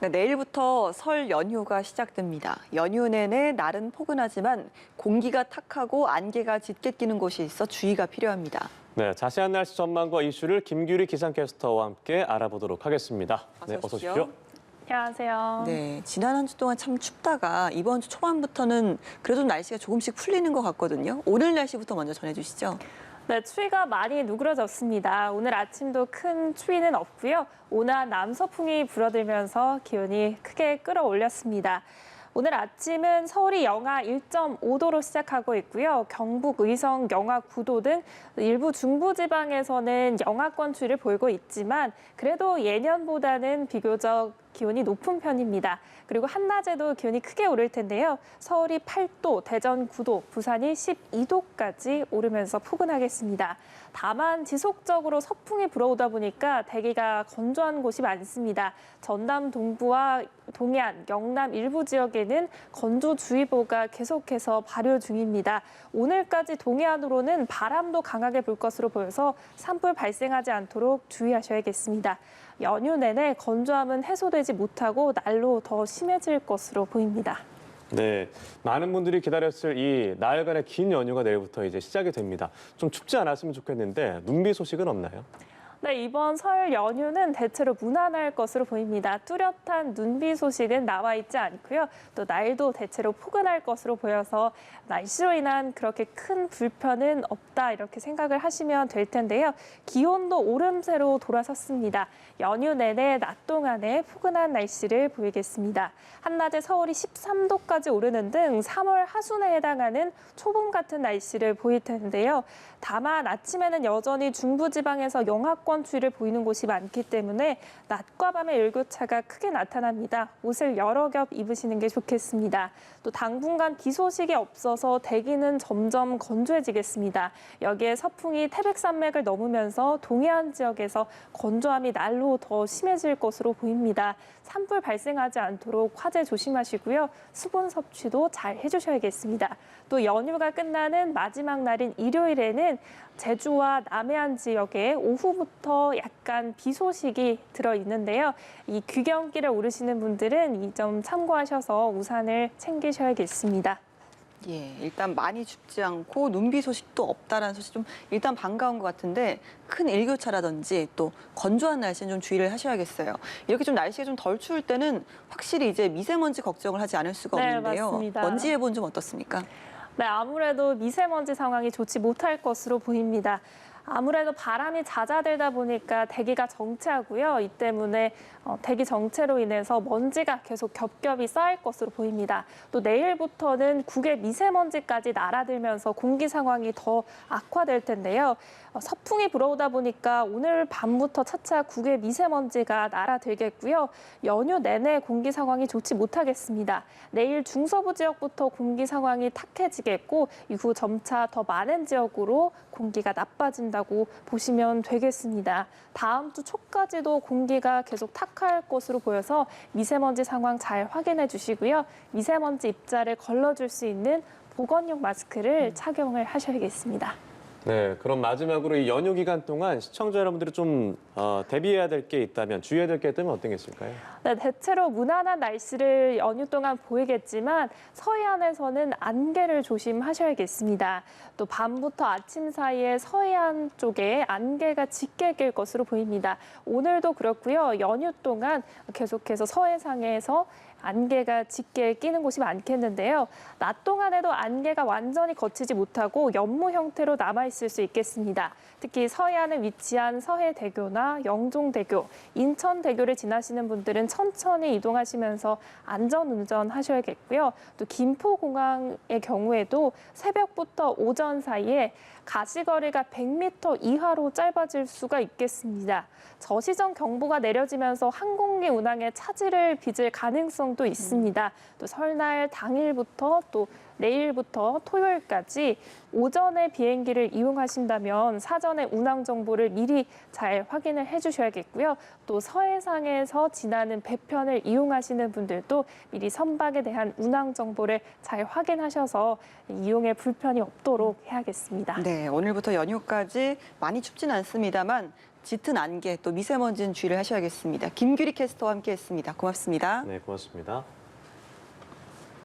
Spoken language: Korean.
네, 내일부터 설 연휴가 시작됩니다. 연휴 내내 날은 포근하지만 공기가 탁하고 안개가 짙게 끼는 곳이 있어 주의가 필요합니다. 네, 자세한 날씨 전망과 이슈를 김규리 기상캐스터와 함께 알아보도록 하겠습니다. 어서 어서 오십시오. 오십시오. 안녕하세요. 네, 지난 한 주 동안 참 춥다가 이번 주 초반부터는 그래도 날씨가 조금씩 풀리는 것 같거든요. 오늘 날씨부터 먼저 전해주시죠. 네, 추위가 많이 누그러졌습니다. 오늘 아침도 큰 추위는 없고요. 온화한 남서풍이 불어들면서 기온이 크게 끌어올렸습니다. 오늘 아침은 서울이 영하 1.5도로 시작하고 있고요. 경북, 의성 영하 9도 등 일부 중부지방에서는 영하권 추위를 보이고 있지만 그래도 예년보다는 비교적 기온이 높은 편입니다. 그리고 한낮에도 기온이 크게 오를 텐데요. 서울이 8도, 대전 9도, 부산이 12도까지 오르면서 포근하겠습니다. 다만 지속적으로 서풍이 불어오다 보니까 대기가 건조한 곳이 많습니다. 전남 동부와 동해안, 영남 일부 지역에는 건조주의보가 계속해서 발효 중입니다. 오늘까지 동해안으로는 바람도 강하게 불 것으로 보여서 산불 발생하지 않도록 주의하셔야겠습니다. 연휴 내내 건조함은 해소되지 못하고 날로 더 심해질 것으로 보입니다. 네, 많은 분들이 기다렸을 이 나흘간의 긴 연휴가 내일부터 이제 시작이 됩니다. 좀 춥지 않았으면 좋겠는데 눈비 소식은 없나요? 네, 이번 설 연휴는 대체로 무난할 것으로 보입니다. 뚜렷한 눈비 소식은 나와 있지 않고요. 또 날도 대체로 포근할 것으로 보여서 날씨로 인한 그렇게 큰 불편은 없다 이렇게 생각을 하시면 될 텐데요. 기온도 오름세로 돌아섰습니다. 연휴 내내 낮 동안에 포근한 날씨를 보이겠습니다. 한낮에 서울이 13도까지 오르는 등 3월 하순에 해당하는 초봄 같은 날씨를 보일 텐데요. 다만 아침에는 여전히 중부지방에서 영하권 추위를 보이는 곳이 많기 때문에 낮과 밤의 일교차가 크게 나타납니다. 옷을 여러 겹 입으시는 게 좋겠습니다. 또 당분간 비 소식이 없어서 대기는 점점 건조해지겠습니다. 여기에 서풍이 태백산맥을 넘으면서 동해안 지역에서 건조함이 날로 더 심해질 것으로 보입니다. 산불 발생하지 않도록 화재 조심하시고요. 수분 섭취도 잘 해주셔야겠습니다. 또 연휴가 끝나는 마지막 날인 일요일에는 제주와 남해안 지역에 오후부터 약간 비 소식이 들어있는데요. 이 귀경길에 오르시는 분들은 이 점 참고하셔서 우산을 챙기셔야겠습니다. 예, 일단 많이 춥지 않고 눈비 소식도 없다라는 소식 좀 일단 반가운 것 같은데 큰 일교차라든지 또 건조한 날씨는 좀 주의를 하셔야겠어요. 이렇게 좀 날씨가 좀 덜 추울 때는 확실히 이제 미세먼지 걱정을 하지 않을 수가 네, 없는데요. 맞습니다. 먼지 예보는 좀 어떻습니까? 네, 아무래도 미세먼지 상황이 좋지 못할 것으로 보입니다. 아무래도 바람이 잦아들다 보니까 대기가 정체하고요. 이 때문에 대기 정체로 인해서 먼지가 계속 겹겹이 쌓일 것으로 보입니다. 또 내일부터는 국외 미세먼지까지 날아들면서 공기 상황이 더 악화될 텐데요. 서풍이 불어오다 보니까 오늘 밤부터 차차 국외 미세먼지가 날아들겠고요. 연휴 내내 공기 상황이 좋지 못하겠습니다. 내일 중서부 지역부터 공기 상황이 탁해지겠고 이후 점차 더 많은 지역으로 공기가 나빠진다고 보시면 되겠습니다. 다음 주 초까지도 공기가 계속 탁할 것으로 보여서 미세먼지 상황 잘 확인해 주시고요. 미세먼지 입자를 걸러줄 수 있는 보건용 마스크를 착용을 하셔야겠습니다. 네, 그럼 마지막으로 이 연휴 기간 동안 시청자 여러분들이 좀 대비해야 될 게 있다면, 주의해야 될 게 있다면 어떤 게 있을까요? 네, 대체로 무난한 날씨를 연휴 동안 보이겠지만 서해안에서는 안개를 조심하셔야겠습니다. 또 밤부터 아침 사이에 서해안 쪽에 안개가 짙게 낄 것으로 보입니다. 오늘도 그렇고요. 연휴 동안 계속해서 서해상에서 안개가 짙게 끼는 곳이 많겠는데요. 낮 동안에도 안개가 완전히 걷히지 못하고 연무 형태로 남아있을 수 있겠습니다. 특히 서해안에 위치한 서해대교나 영종대교, 인천대교를 지나시는 분들은 천천히 이동하시면서 안전운전 하셔야겠고요. 또 김포공항의 경우에도 새벽부터 오전 사이에 가시거리가 100m 이하로 짧아질 수가 있겠습니다. 저시정 경보가 내려지면서 항공기 운항에 차질을 빚을 가능성도 있습니다. 또 설날 당일부터 또 내일부터 토요일까지 오전에 비행기를 이용하신다면 사전에 운항 정보를 미리 잘 확인을 해주셔야겠고요. 또 서해상에서 지나는 배편을 이용하시는 분들도 미리 선박에 대한 운항 정보를 잘 확인하셔서 이용에 불편이 없도록 해야겠습니다. 네, 오늘부터 연휴까지 많이 춥진 않습니다만 짙은 안개 또 미세먼지는 주의를 하셔야겠습니다. 김규리 캐스터와 함께했습니다. 고맙습니다. 네, 고맙습니다.